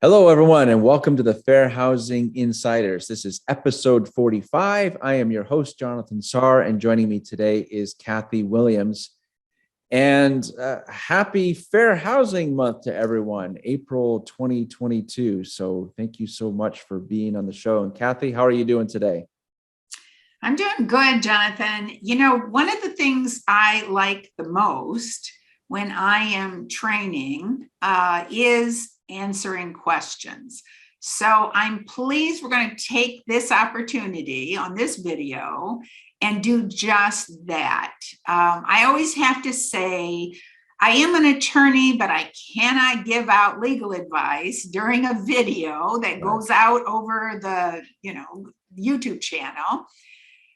Hello, everyone, and welcome to the Fair Housing Insiders. This is episode 45. I am your host, Jonathan Sarr, and joining me today is Kathi Williams. And happy Fair Housing Month to everyone, April 2022. So thank you so much for being on the show. And Kathi, how are you doing today? I'm doing good, Jonathan. You know, one of the things I like the most when I am training is answering questions. So I'm pleased we're going to take this opportunity on this video and do just that. I always have to say, I am an attorney, but I cannot give out legal advice during a video that goes out over the, YouTube channel,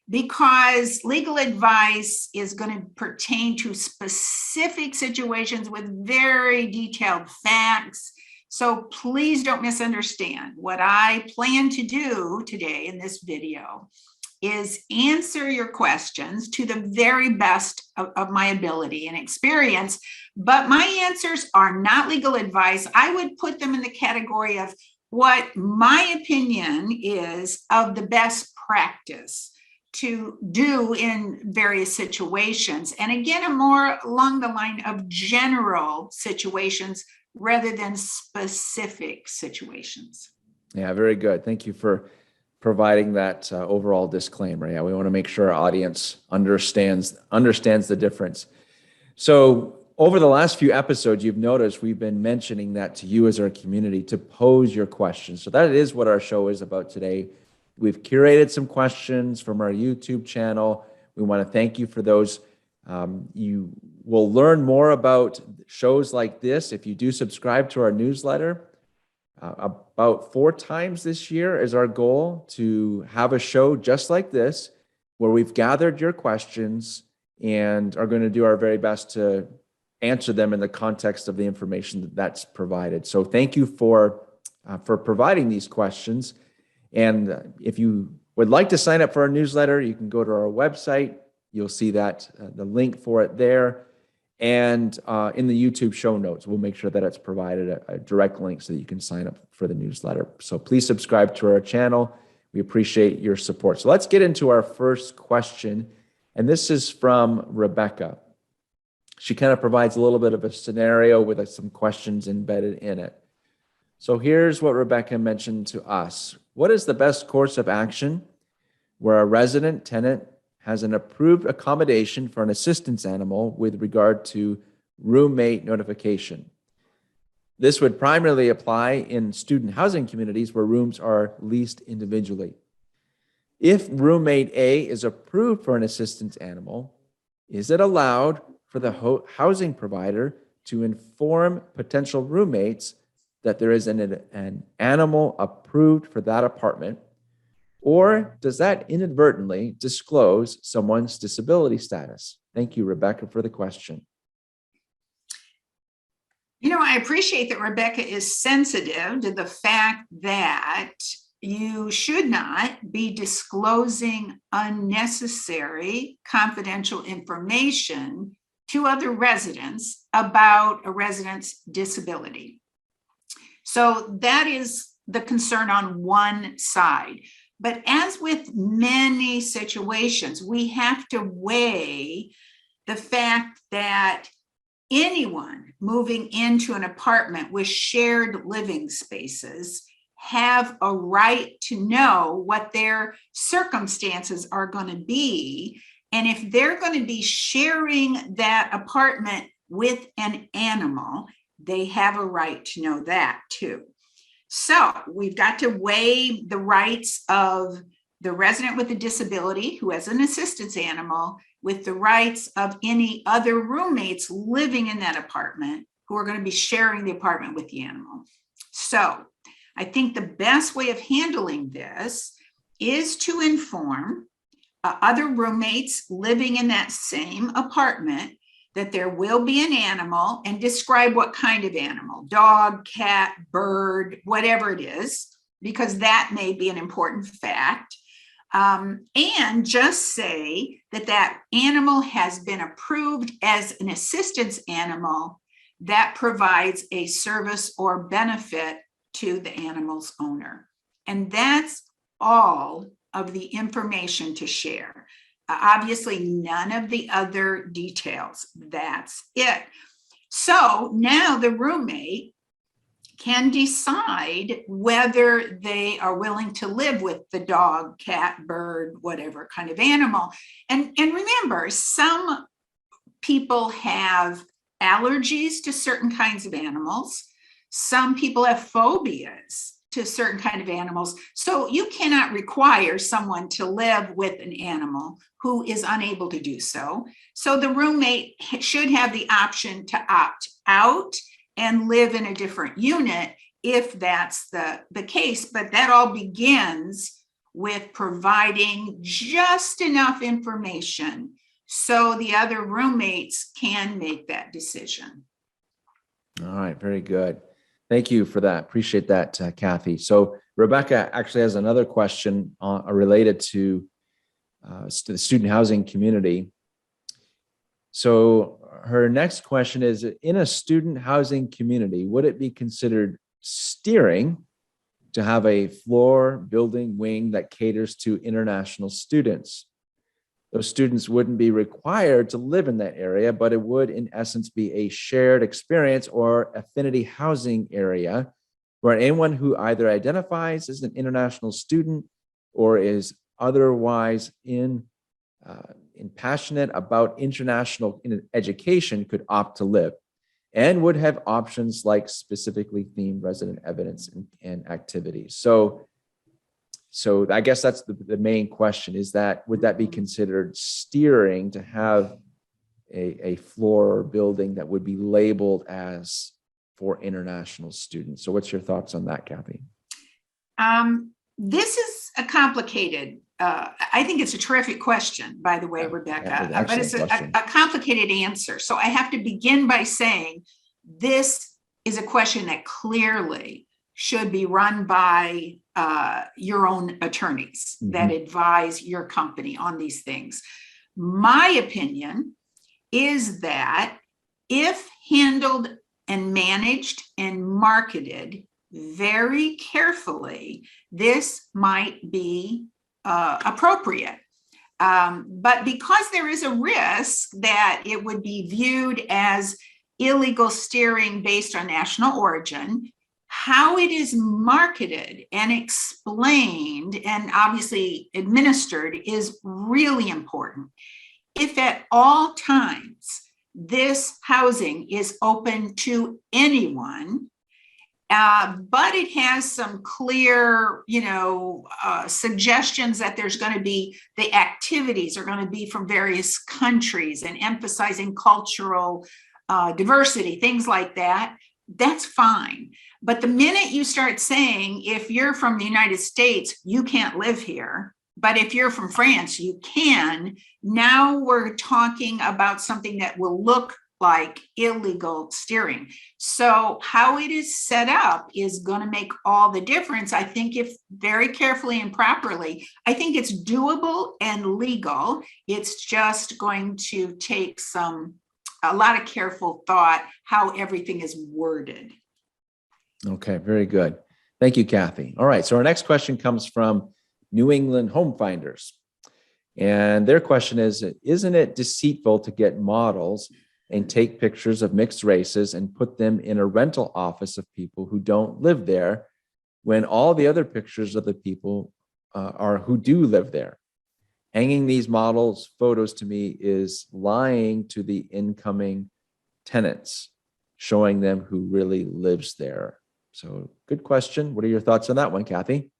because legal advice is going to pertain to specific situations with very detailed facts. So please don't misunderstand. What I plan to do today in this video is answer your questions to the very best of my ability and experience, but my answers are not legal advice. I would put them in the category of what my opinion is of the best practice to do in various situations. And again, I'm more along the line of general situations rather than specific situations. Yeah, very good. Thank you for providing that overall disclaimer. Yeah, we want to make sure our audience understands the difference. So over the last few episodes, you've noticed we've been mentioning that to you as our community to pose your questions. So that is what our show is about today. We've curated some questions from our YouTube channel. We want to thank you for those. You will learn more about shows like this if you do subscribe to our newsletter. About 4 times this year is our goal to have a show just like this, where we've gathered your questions and are going to do our very best to answer them in the context of the information that's provided. So thank you for providing these questions. And if you would like to sign up for our newsletter, you can go to our website. You'll see that the link for it there. And in the YouTube show notes, we'll make sure that it's provided a direct link so that you can sign up for the newsletter. So please subscribe to our channel. We appreciate your support. So let's get into our first question. And this is from Rebecca. She kind of provides a little bit of a scenario with some questions embedded in it. So here's what Rebecca mentioned to us. What is the best course of action where a resident tenant has an approved accommodation for an assistance animal with regard to roommate notification? This would primarily apply in student housing communities where rooms are leased individually. If roommate A is approved for an assistance animal, is it allowed for the housing provider to inform potential roommates that there is an animal approved for that apartment? Or does that inadvertently disclose someone's disability status? Thank you, Rebecca, for the question. You know, I appreciate that Rebecca is sensitive to the fact that you should not be disclosing unnecessary confidential information to other residents about a resident's disability. So that is the concern on one side. But as with many situations, we have to weigh the fact that anyone moving into an apartment with shared living spaces have a right to know what their circumstances are going to be. And if they're going to be sharing that apartment with an animal, they have a right to know that too. So we've got to weigh the rights of the resident with a disability who has an assistance animal with the rights of any other roommates living in that apartment who are going to be sharing the apartment with the animal. So I think the best way of handling this is to inform other roommates living in that same apartment that there will be an animal, and describe what kind of animal, dog, cat, bird, whatever it is, because that may be an important fact. And just say that that animal has been approved as an assistance animal that provides a service or benefit to the animal's owner. And that's all of the information to share. Obviously, none of the other details. That's it. So now the roommate can decide whether they are willing to live with the dog, cat, bird, whatever kind of animal. And remember, some people have allergies to certain kinds of animals. Some people have phobias to certain kind of animals. So you cannot require someone to live with an animal who is unable to do so. So the roommate should have the option to opt out and live in a different unit if that's the case. But that all begins with providing just enough information so the other roommates can make that decision. All right, very good. Thank you for that. Appreciate that, Kathi. So Rebecca actually has another question related to the student housing community. So her next question is, in a student housing community, would it be considered steering to have a floor, building, wing that caters to international students? Those students wouldn't be required to live in that area, but it would, in essence, be a shared experience or affinity housing area where anyone who either identifies as an international student or is otherwise passionate about international education could opt to live, and would have options like specifically themed resident evidence and activities. So I guess that's the main question, is that would that be considered steering to have a floor or building that would be labeled as for international students? So what's your thoughts on that, Kathi? This is a complicated, I think it's a terrific question, by the way, Rebecca, but it's a complicated answer. So I have to begin by saying this is a question that clearly should be run by your own attorneys that advise your company on these things. My opinion is that if handled and managed and marketed very carefully, this might be appropriate. But because there is a risk that it would be viewed as illegal steering based on national origin, how it is marketed and explained and obviously administered is really important. If at all times this housing is open to anyone, but it has some clear, suggestions that there's going to be, the activities are going to be from various countries and emphasizing cultural diversity, things like that, that's fine. But the minute you start saying, if you're from the United States, you can't live here, but if you're from France, you can, now we're talking about something that will look like illegal steering. So how it is set up is going to make all the difference. I think if very carefully and properly, I think it's doable and legal. It's just going to take a lot of careful thought how everything is worded. Okay, very good. Thank you, Kathi. All right, so our next question comes from New England Home Finders. And their question is, isn't it deceitful to get models and take pictures of mixed races and put them in a rental office of people who don't live there, when all the other pictures of the people are who do live there? Hanging these models photos to me is lying to the incoming tenants, showing them who really lives there. So good question. What are your thoughts on that one, Kathi?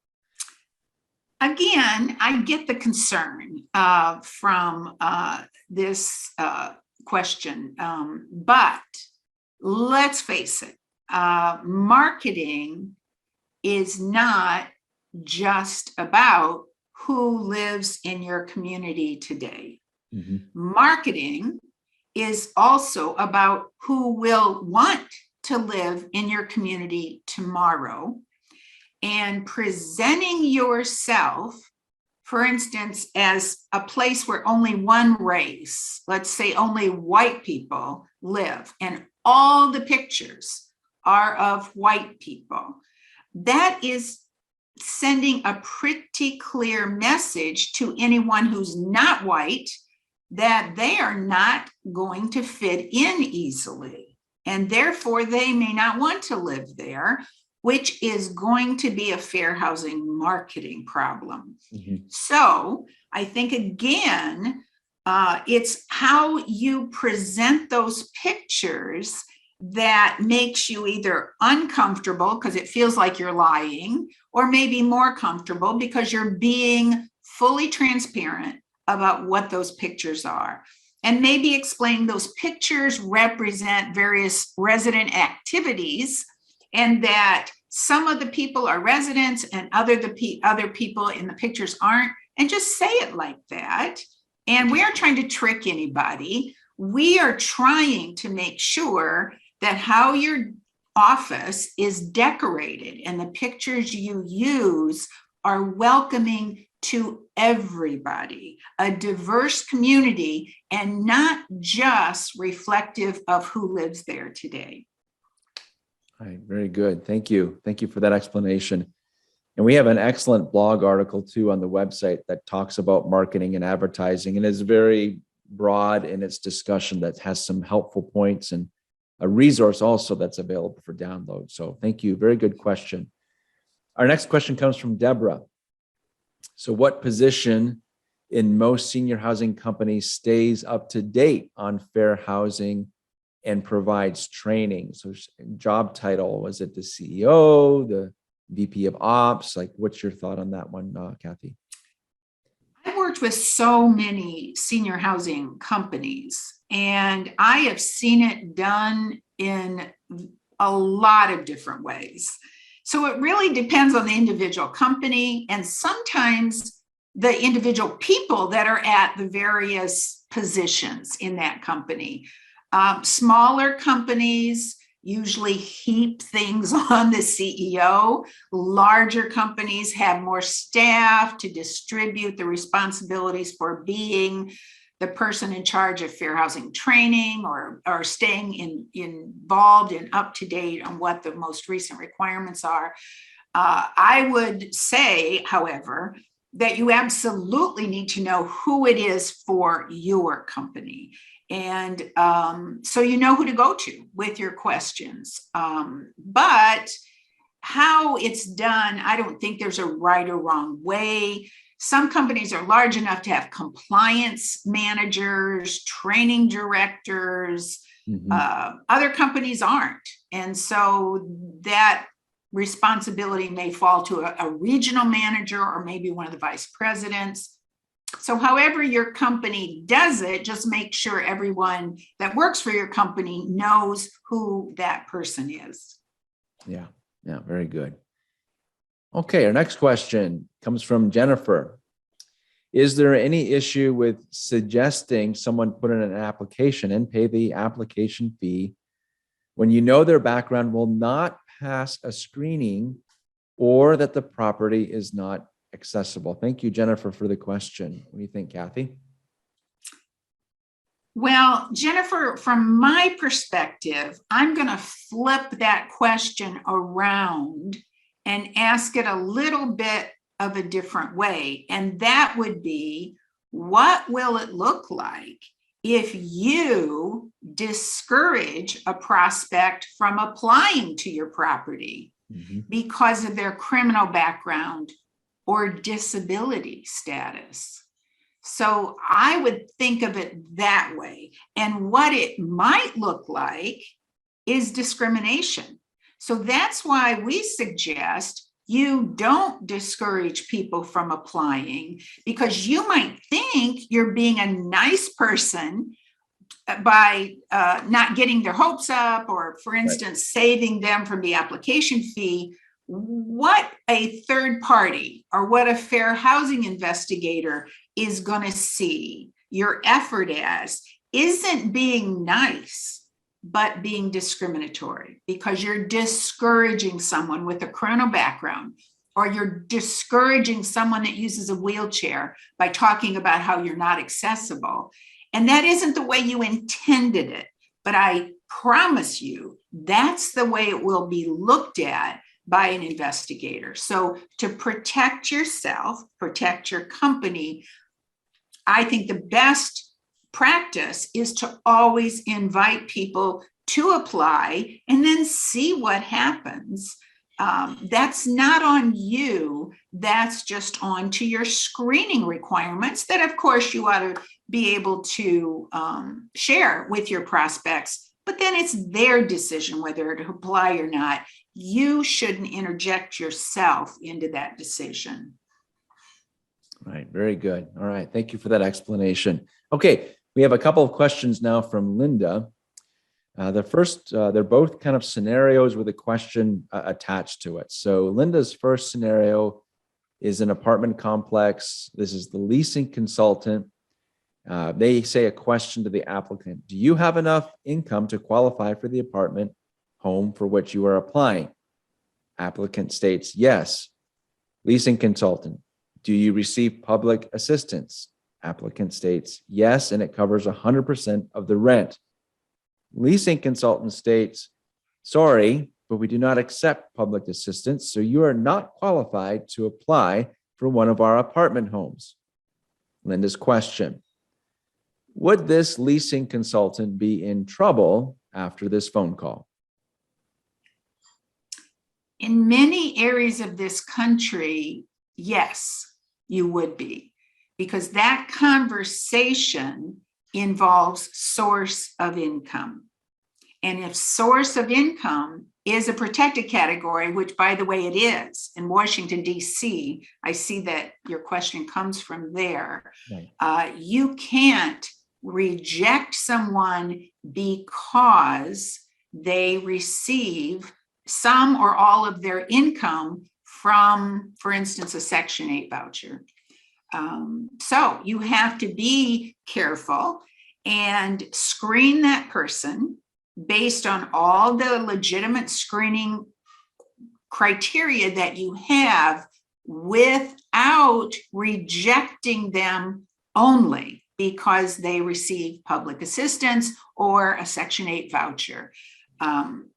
Again, I get the concern from this question, but let's face it, marketing is not just about who lives in your community today. Marketing is also about who will want to live in your community tomorrow, and presenting yourself, for instance, as a place where only one race, let's say only white people live, and all the pictures are of white people. that is sending a pretty clear message to anyone who's not white that they are not going to fit in easily, and therefore they may not want to live there, which is going to be a fair housing marketing problem. Mhm. So I think, again, it's how you present those pictures that makes you either uncomfortable because it feels like you're lying, or maybe more comfortable because you're being fully transparent about what those pictures are. And maybe explain those pictures represent various resident activities, and that some of the people are residents and other people in the pictures aren't, and just say it like that. And we aren't trying to trick anybody. We are trying to make sure that how your office is decorated and the pictures you use are welcoming to everybody, a diverse community, and not just reflective of who lives there today. All right, very good. Thank you. Thank you for that explanation. And we have an excellent blog article too on the website that talks about marketing and advertising, and is very broad in its discussion, that has some helpful points, and a resource also that's available for download. So thank you. Very good question. Our next question comes from Deborah. So what position in most senior housing companies stays up to date on fair housing and provides training? So job title, was it the CEO, the VP of Ops? Like, what's your thought on that one, Kathi? I worked with so many senior housing companies, and I have seen it done in a lot of different ways. So it really depends on the individual company, and sometimes the individual people that are at the various positions in that company. Smaller companies usually heap things on the CEO. Larger companies have more staff to distribute the responsibilities for being the person in charge of fair housing training, or staying involved and up to date on what the most recent requirements are. I would say, however, that you absolutely need to know who it is for your company. And so you know who to go to with your questions. But how it's done, I don't think there's a right or wrong way. Some companies are large enough to have compliance managers, training directors. Other companies aren't. And so that responsibility may fall to a regional manager, or maybe one of the vice presidents. So however your company does it, just make sure everyone that works for your company knows who that person is. Yeah, very good. Okay, our next question comes from Jennifer. Is there any issue with suggesting someone put in an application and pay the application fee when you know their background will not pass a screening, or that the property is not accessible? Thank you, Jennifer, for the question. What do you think, Kathi? Well, Jennifer, from my perspective, I'm going to flip that question around and ask it a little bit of a different way. And that would be, what will it look like if you discourage a prospect from applying to your property because of their criminal background or disability status? So I would think of it that way. And what it might look like is discrimination. So that's why we suggest you don't discourage people from applying, because you might think you're being a nice person by not getting their hopes up, or, for instance, saving them from the application fee. What a third party or what a fair housing investigator is going to see your effort as isn't being nice, but being discriminatory, because you're discouraging someone with a criminal background, or you're discouraging someone that uses a wheelchair by talking about how you're not accessible. And that isn't the way you intended it. But I promise you, that's the way it will be looked at by an investigator. So to protect yourself, protect your company, I think the best practice is to always invite people to apply and then see what happens. That's not on you. That's just on to your screening requirements that, of course, you ought to be able to share with your prospects. But then it's their decision whether to apply or not. You shouldn't interject yourself into that decision. Right. Very good. All right. Thank you for that explanation. Okay. We have a couple of questions now from Linda. The first, they're both kind of scenarios with a question attached to it. So Linda's first scenario is an apartment complex. This is the leasing consultant. They say a question to the applicant: do you have enough income to qualify for the apartment home for which you are applying? Applicant states yes. Leasing consultant: do you receive public assistance? Applicant states yes, and it covers 100% of the rent. Leasing consultant states, sorry, but we do not accept public assistance, so you are not qualified to apply for one of our apartment homes. Linda's question: would this leasing consultant be in trouble after this phone call? In many areas of this country, yes, you would be, because that conversation involves source of income. And if source of income is a protected category, which, by the way, it is in Washington, D.C., I see that your question comes from there. Right. You can't reject someone because they receive some or all of their income from, for instance, a Section 8 voucher. So you have to be careful and screen that person based on all the legitimate screening criteria that you have without rejecting them only because they receive public assistance or a Section 8 voucher.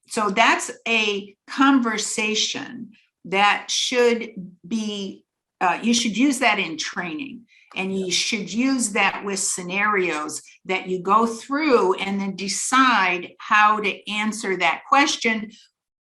So that's a conversation that should be, you should use that in training, and you should use that with scenarios that you go through and then decide how to answer that question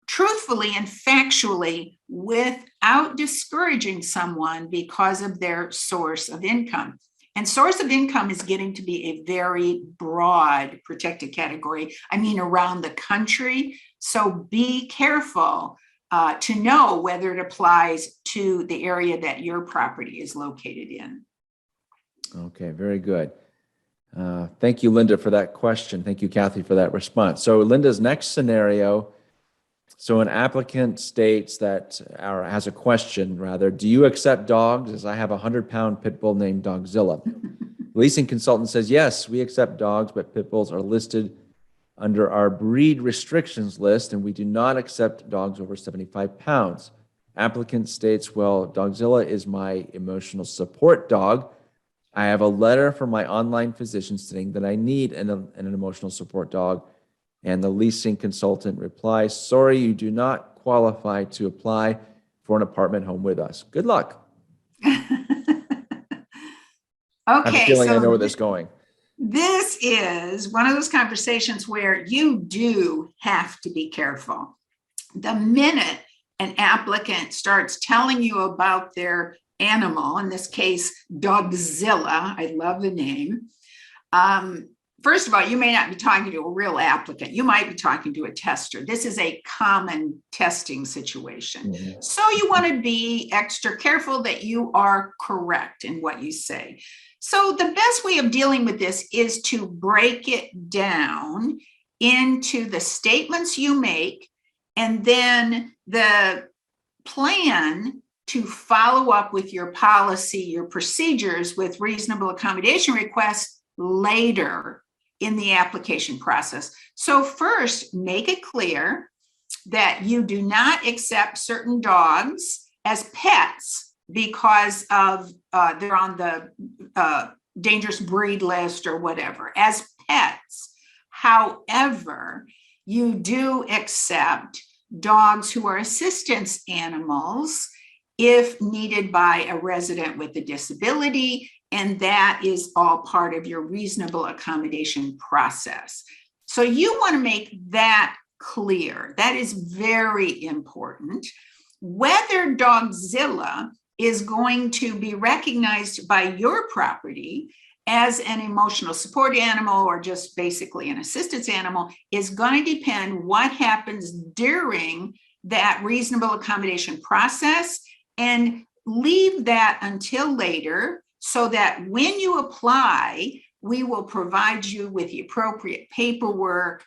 truthfully and factually without discouraging someone because of their source of income. And source of income is getting to be a very broad protected category, I mean, around the country. So be careful to know whether it applies to the area that your property is located in. Okay, very good. Thank you, Linda, for that question. Thank you, Kathi, for that response. So Linda's next scenario, so an applicant states that, or has a question rather, do you accept dogs? As I have a 100-pound pit bull named Dogzilla. Leasing consultant says, yes, we accept dogs, but pit bulls are listed under our breed restrictions list, and we do not accept dogs over 75 pounds. Applicant states, well, Dogzilla is my emotional support dog. I have a letter from my online physician stating that I need an emotional support dog. And the leasing consultant replies, sorry, you do not qualify to apply for an apartment home with us. Good luck. Okay. I have a feeling I know where this is going. This is one of those conversations where you do have to be careful. The minute an applicant starts telling you about their animal, in this case, Dogzilla, I love the name. First of all, you may not be talking to a real applicant. You might be talking to a tester. This is a common testing situation. Mm-hmm. So you want to be extra careful that you are correct in what you say. So the best way of dealing with this is to break it down into the statements you make and then the plan to follow up with your policy, your procedures with reasonable accommodation requests later in the application process. So first, make it clear that you do not accept certain dogs as pets because of they're on the dangerous breed list or whatever, as pets. However, you do accept dogs who are assistance animals if needed by a resident with a disability, and that is all part of your reasonable accommodation process. So you want to make that clear. That is very important. Whether Dogzilla is going to be recognized by your property as an emotional support animal or just basically an assistance animal is going to depend what happens during that reasonable accommodation process, and leave that until later so that when you apply, we will provide you with the appropriate paperwork,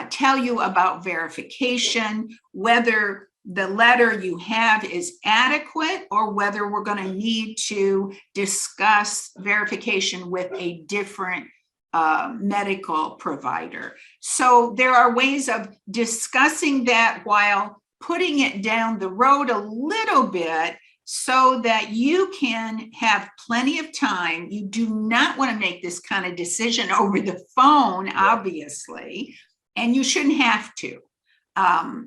tell you about verification, whether the letter you have is adequate or whether we're going to need to discuss verification with a different medical provider. So there are ways of discussing that while putting it down the road a little bit so that you can have plenty of time. You do not want to make this kind of decision over the phone, obviously, and you shouldn't have to.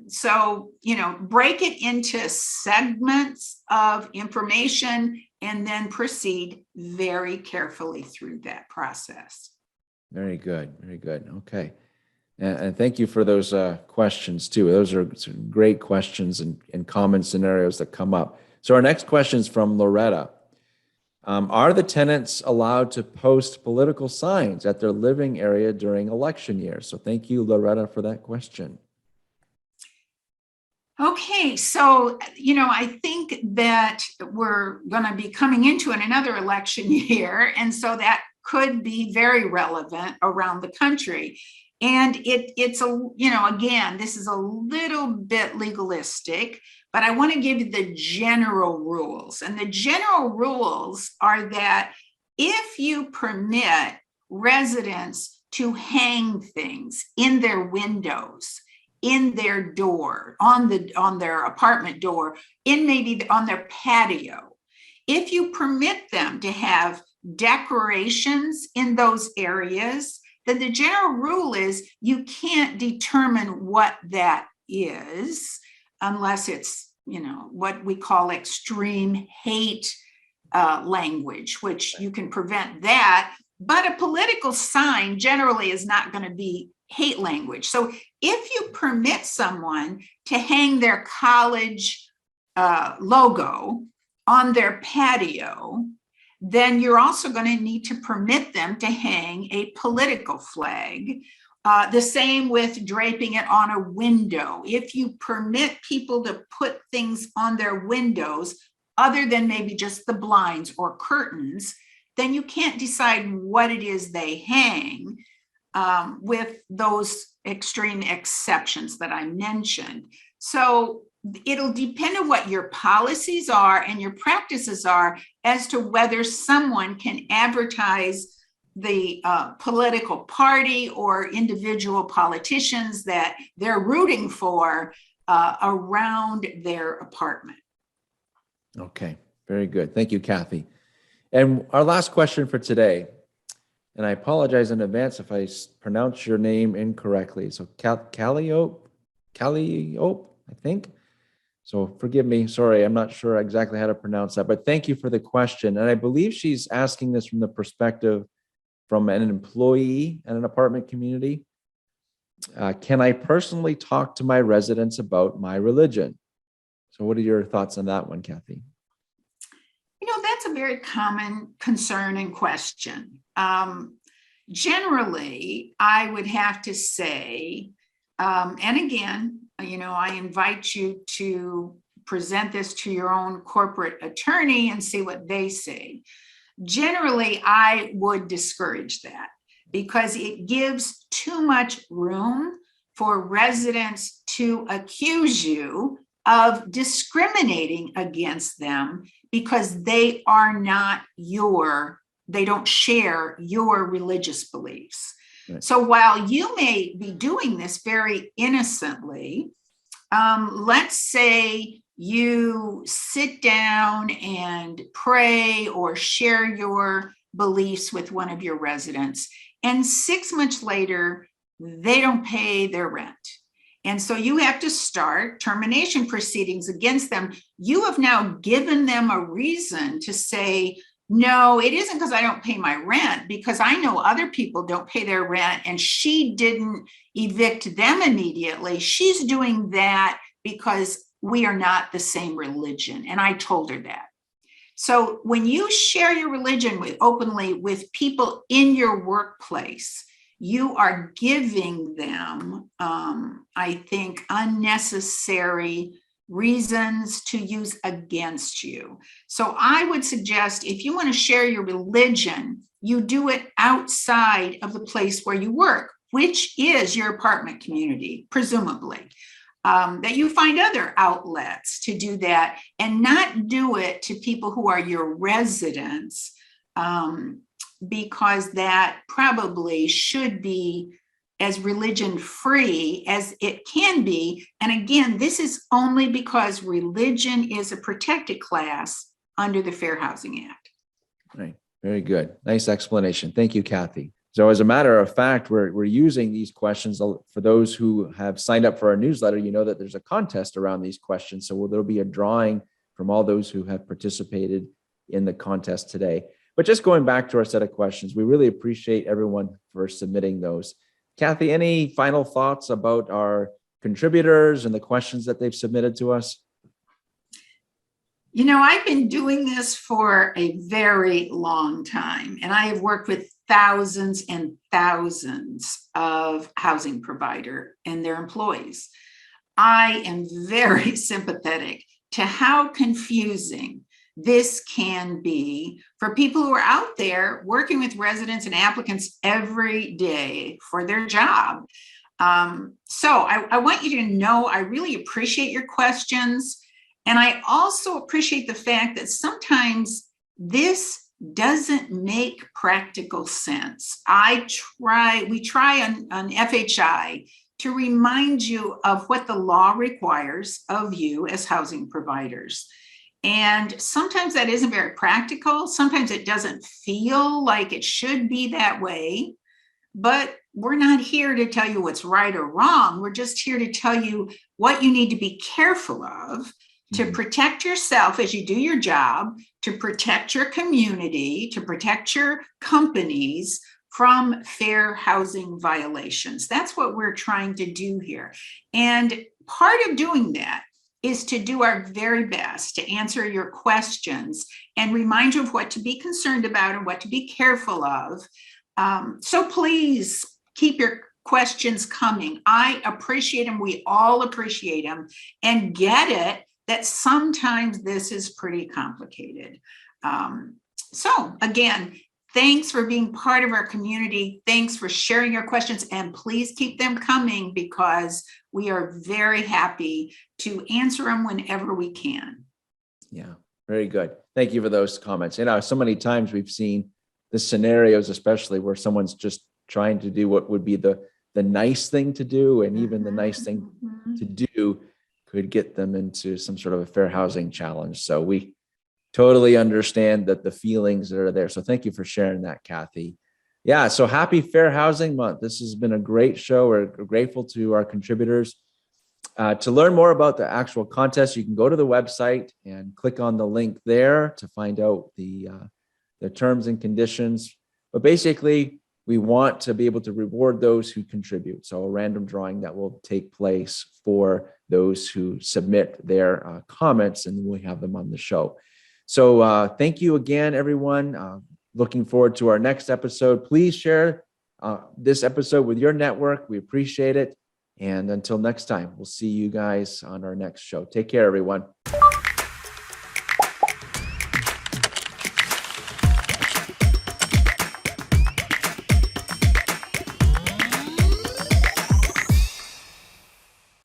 So, break it into segments of information and then proceed very carefully through that process. Very good. Very good. Okay. And thank you for those questions too. Those are some great questions and common scenarios that come up. So our next question is from Loretta. Are the tenants allowed to post political signs at their living area during election year? So thank you, Loretta, for that question. Okay, so, I think that we're going to be coming into another election year, and so that could be very relevant around the country. And it's again, this is a little bit legalistic, but I want to give you the general rules. And the general rules are that if you permit residents to hang things in their windows, in their door, on their apartment door, maybe on their patio, if you permit them to have decorations in those areas, then the general rule is you can't determine what that is unless it's, what we call extreme hate language, which you can prevent that. But a political sign generally is not going to be hate language. So if you permit someone to hang their college logo on their patio, then you're also going to need to permit them to hang a political flag. The same with draping it on a window. If you permit people to put things on their windows, other than maybe just the blinds or curtains, then you can't decide what it is they hang with those extreme exceptions that I mentioned. So it'll depend on what your policies are and your practices are as to whether someone can advertise the political party or individual politicians that they're rooting for around their apartment. Okay, very good. Thank you, Kathi. And our last question for today, and I apologize in advance if I pronounce your name incorrectly. So Calliope, I think. So forgive me. Sorry, I'm not sure exactly how to pronounce that, but thank you for the question. And I believe she's asking this from the perspective from an employee at an apartment community. Can I personally talk to my residents about my religion? So what are your thoughts on that one, Kathi? That's a very common concern and question. Generally, I would have to say, and again, I invite you to present this to your own corporate attorney and see what they say. Generally, I would discourage that because it gives too much room for residents to accuse you of discriminating against them because they don't share your religious beliefs. Right. So while you may be doing this very innocently, let's say you sit down and pray or share your beliefs with one of your residents, and 6 months later, they don't pay their rent. And so you have to start termination proceedings against them. You have now given them a reason to say, no, it isn't because I don't pay my rent, because I know other people don't pay their rent and she didn't evict them immediately. She's doing that because we are not the same religion. And I told her that. So when you share your religion openly with people in your workplace, you are giving them, I think, unnecessary reasons to use against you. So I would suggest if you want to share your religion, you do it outside of the place where you work, which is your apartment community, presumably. That you find other outlets to do that and not do it to people who are your residents, because that probably should be as religion free as it can be. And again, this is only because religion is a protected class under the Fair Housing Act. Right. Very good. Nice explanation. Thank you, Kathi. So as a matter of fact, we're using these questions for those who have signed up for our newsletter. You know that there's a contest around these questions. So there'll be a drawing from all those who have participated in the contest today. But just going back to our set of questions, we really appreciate everyone for submitting those. Kathi, any final thoughts about our contributors and the questions that they've submitted to us? You know, I've been doing this for a very long time, and I have worked with thousands and thousands of housing provider and their employees. I am very sympathetic to how confusing this can be for people who are out there working with residents and applicants every day for their job. So I want you to know I really appreciate your questions. And I also appreciate the fact that sometimes this doesn't make practical sense. We try on FHI to remind you of what the law requires of you as housing providers. And sometimes that isn't very practical. Sometimes it doesn't feel like it should be that way. But we're not here to tell you what's right or wrong. We're just here to tell you what you need to be careful of to protect yourself as you do your job, to protect your community, to protect your companies from fair housing violations. That's what we're trying to do here. And part of doing that is to do our very best to answer your questions and remind you of what to be concerned about and what to be careful of. So please keep your questions coming. I appreciate them. We all appreciate them and get it that sometimes this is pretty complicated. So again, thanks for being part of our community. Thanks for sharing your questions, and please keep them coming because we are very happy to answer them whenever we can. Yeah, very good. Thank you for those comments. You know, so many times we've seen the scenarios, especially where someone's just trying to do what would be the nice thing to do, and even the nice thing to do could get them into some sort of a fair housing challenge. So we totally understand that the feelings that are there. So thank you for sharing that, Kathi. Yeah, so happy Fair Housing Month. This has been a great show. We're grateful to our contributors. To learn more about the actual contest, you can go to the website and click on the link there to find out the terms and conditions. But basically, we want to be able to reward those who contribute. So a random drawing that will take place for those who submit their comments, and we have them on the show. So thank you again, everyone. Looking forward to our next episode. Please share this episode with your network. We appreciate it. And until next time, we'll see you guys on our next show. Take care, everyone.